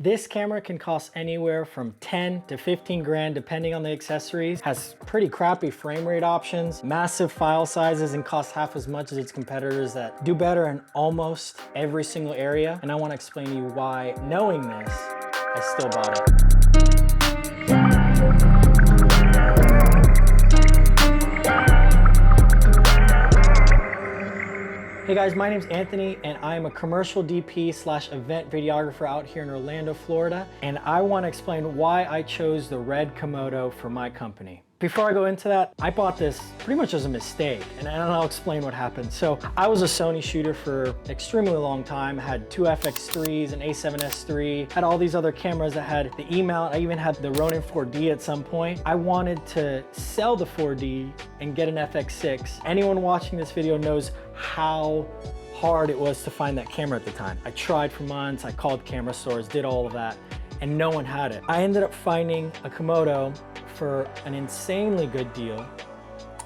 This camera can cost anywhere from 10 to 15 grand depending on the accessories. Has pretty crappy frame rate options, massive file sizes, and costs half as much as its competitors that do better in almost every single area. And I want to explain to you why, knowing this, I still bought it. Hey guys, my name's Anthony and I am a commercial DP / event videographer out here in Orlando, Florida. And I want to explain why I chose the red Komodo for my company. Before I go into that, I bought this pretty much as a mistake, and I'll explain what happened. So I was a Sony shooter for an extremely long time, had two FX3s, an A7S III, had all these other cameras that had the E-mount. I even had the Ronin 4D at some point. I wanted to sell the 4D and get an FX6. Anyone watching this video knows how hard it was to find that camera at the time. I tried for months, I called camera stores, did all of that, and no one had it. I ended up finding a Komodo for an insanely good deal.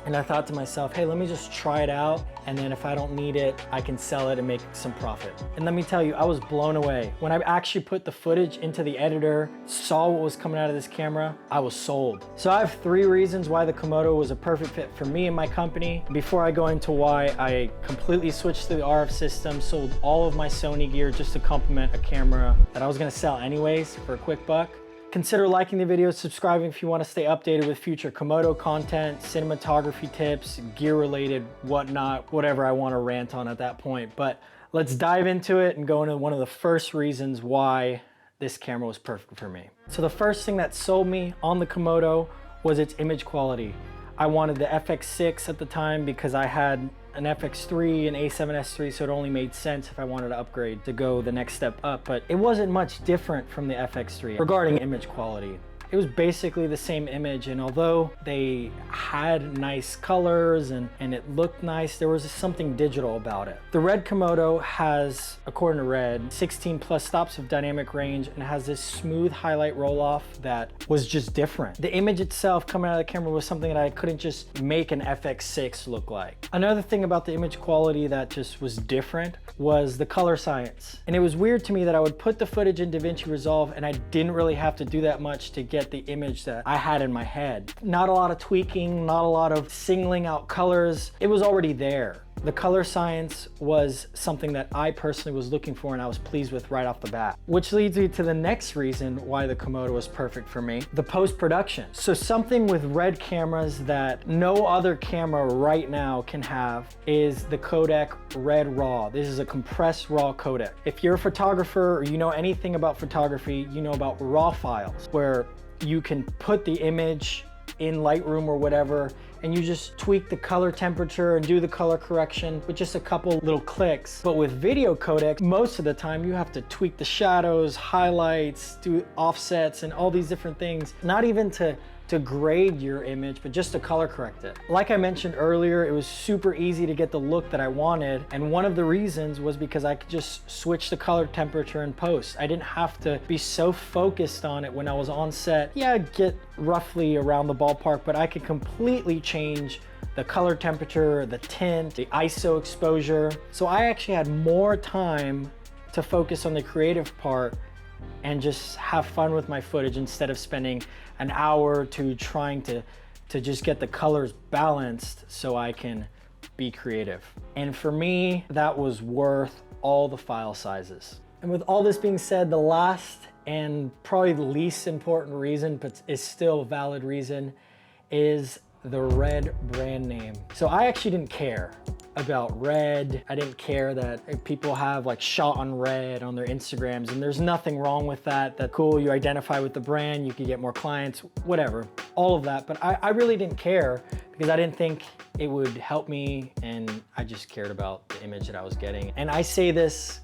And I thought to myself, hey, let me just try it out. And then if I don't need it, I can sell it and make some profit. And let me tell you, I was blown away. When I actually put the footage into the editor, saw what was coming out of this camera, I was sold. So I have 3 reasons why the Komodo was a perfect fit for me and my company. Before I go into why I completely switched to the RF system, sold all of my Sony gear just to complement a camera that I was gonna sell anyways for a quick buck. Consider liking the video, subscribing if you want to stay updated with future Komodo content, cinematography tips, gear related, whatnot, whatever I want to rant on at that point. But let's dive into it and go into one of the first reasons why this camera was perfect for me. So the first thing that sold me on the Komodo was its image quality. I wanted the FX6 at the time because I had an FX3 and A7S III, so it only made sense if I wanted to upgrade to go the next step up, but it wasn't much different from the FX3 regarding image quality. It was basically the same image, and although they had nice colors and it looked nice, there was something digital about it. The red Komodo has, according to Red, 16 plus stops of dynamic range and has this smooth highlight roll-off that was just different. The image itself coming out of the camera was something that I couldn't just make an FX6 look like. Another thing about the image quality that just was different was the color science. And it was weird to me that I would put the footage in DaVinci Resolve and I didn't really have to do that much to get the image that I had in my head. Not a lot of tweaking, not a lot of singling out colors. It was already there. The color science was something that I personally was looking for and I was pleased with right off the bat. Which leads me to the next reason why the Komodo was perfect for me, the post-production. So something with red cameras that no other camera right now can have is the codec Red RAW. This is a compressed RAW codec. If you're a photographer or you know anything about photography, you know about RAW files where you can put the image in Lightroom or whatever, and you just tweak the color temperature and do the color correction with just a couple little clicks. But with video codecs, most of the time you have to tweak the shadows, highlights, do offsets, and all these different things, not even to grade your image, but just to color correct it. Like I mentioned earlier, it was super easy to get the look that I wanted, and one of the reasons was because I could just switch the color temperature in post. I didn't have to be so focused on it when I was on set. Yeah, I'd get roughly around the ballpark, but I could completely change the color temperature, the tint, the ISO exposure. So I actually had more time to focus on the creative part and just have fun with my footage instead of spending an hour or two trying to just get the colors balanced so I can be creative. And for me, that was worth all the file sizes. And with all this being said, the last and probably the least important reason, but is still a valid reason, is the Red brand name. So I actually didn't care about Red. I didn't care that people have like shot on Red on their Instagrams, and there's nothing wrong with that. That's cool, you identify with the brand, you can get more clients, whatever, all of that. But I really didn't care because I didn't think it would help me, and I just cared about the image that I was getting. And I say this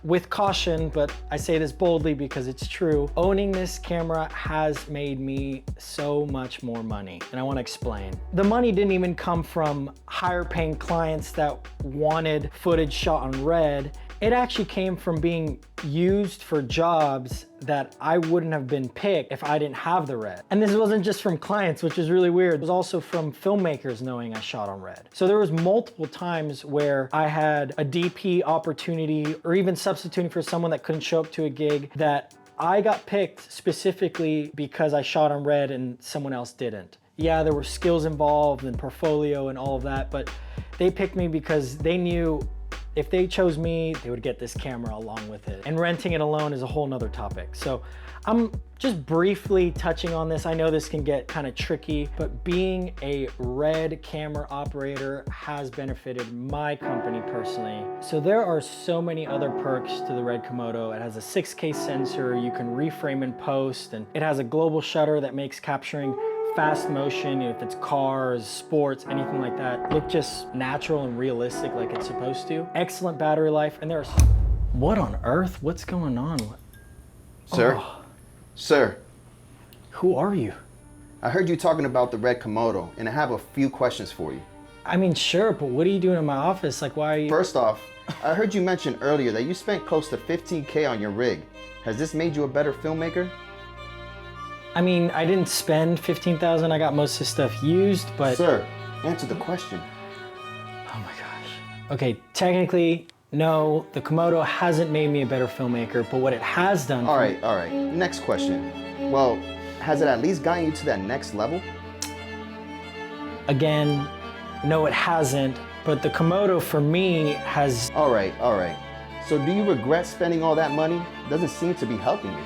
with caution, but I say this boldly because it's true. Owning this camera has made me so much more money, and I want to explain. The money didn't even come from higher paying clients that wanted footage shot on Red. It actually came from being used for jobs that I wouldn't have been picked if I didn't have the Red. And this wasn't just from clients, which is really weird. It was also from filmmakers knowing I shot on Red. So there was multiple times where I had a DP opportunity or even substituting for someone that couldn't show up to a gig that I got picked specifically because I shot on red and someone else didn't. Yeah, there were skills involved and portfolio and all of that, but they picked me because they knew if they chose me, they would get this camera along with it. And renting it alone is a whole nother topic. So I'm just briefly touching on this. I know this can get kind of tricky, but being a red camera operator has benefited my company personally. So there are so many other perks to the red Komodo. It has a 6K sensor, you can reframe in post, and it has a global shutter that makes capturing fast motion, if it's cars, sports, anything like that, look just natural and realistic like it's supposed to. Excellent battery life, and there's... What on earth? What's going on? Sir? Oh. Sir? Who are you? I heard you talking about the red Komodo, and I have a few questions for you. I mean, sure, but what are you doing in my office? Like, why are you... First off, I heard you mention earlier that you spent close to 15K on your rig. Has this made you a better filmmaker? I mean, I didn't spend $15,000. I got most of the stuff used, but... Sir, answer the question. Oh my gosh. Okay, technically, no, the Komodo hasn't made me a better filmmaker, but what it has done... All right. Next question. Well, has it at least gotten you to that next level? Again, no, it hasn't, but the Komodo for me has... All right. So do you regret spending all that money? Doesn't seem to be helping you.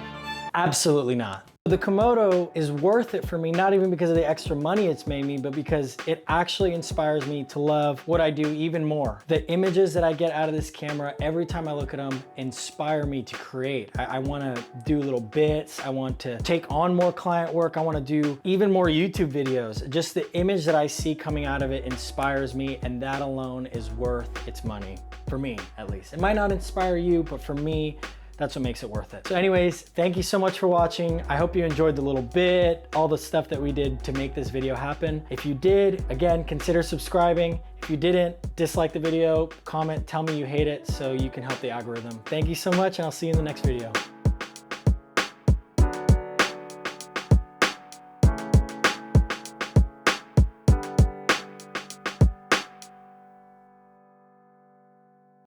Absolutely not. The Komodo is worth it for me, not even because of the extra money it's made me, but because it actually inspires me to love what I do even more. The images that I get out of this camera, every time I look at them, inspire me to create. I wanna do little bits. I want to take on more client work. I wanna do even more YouTube videos. Just the image that I see coming out of it inspires me, and that alone is worth its money, for me at least. It might not inspire you, but for me, that's what makes it worth it. So anyways, thank you so much for watching. I hope you enjoyed the little bit, all the stuff that we did to make this video happen. If you did, again, consider subscribing. If you didn't, dislike the video, comment, tell me you hate it so you can help the algorithm. Thank you so much, and I'll see you in the next video.